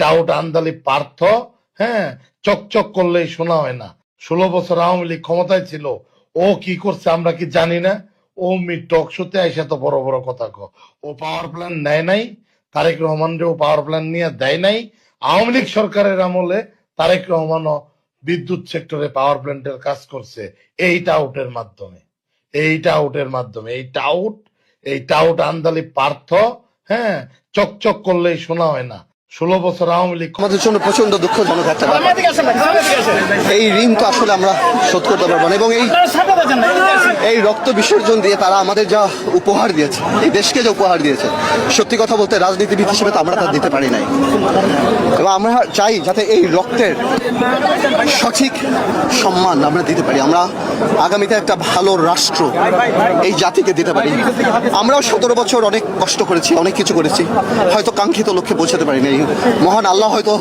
Doubt আন্দালি Partha, হ্যাঁ, চকচক করলেই শোনা হয় না। 16 বছর আওয়ামী লীগ ক্ষমতায় ছিল, ও কি করছে আমরা কি জানি না? ও টক শোতে আইসা তো বড় বড় কথা ও পাওয়ার প্ল্যান নেয় নাই, তারেক রহমান ও পাওয়ার প্ল্যান নিয়ে দেয় নাই। আওয়ামী লীগ সরকারের আমলে তারেক রহমানও বিদ্যুৎ সেক্টরে পাওয়ার প্ল্যান্টের কাজ করছে এই টাউটের মাধ্যমে। এই টাউট আন্দালি পার্থ, হ্যাঁ, চকচক করলেই শোনা হয় না। 16 বছর আওয়ামী লীগ আমাদের জন্য প্রচন্ড দুঃখজনক একটা ব্যাপার। এই ঋণ তো আসলে আমরা শোধ করতে পারবো না, এবং এই রক্ত বিসর্জন দিয়ে তারা আমাদের যা উপহার দিয়েছে, এই দেশকে যে উপহার দিয়েছে, সত্যি কথা বলতে রাজনীতিবিদ হিসেবে তো আমরা তা দিতে পারি নাই। এবং আমরা চাই যাতে এই রক্তের সঠিক সম্মান আমরা দিতে পারি, আমরা আগামীতে একটা ভালো রাষ্ট্র এই জাতিকে দিতে পারি। আমরাও 17 বছর অনেক কষ্ট করেছি, অনেক কিছু করেছি, হয়তো কাঙ্ক্ষিত লক্ষ্যে পৌঁছাতে পারি নাই। মহান আল্লাহ হয়তো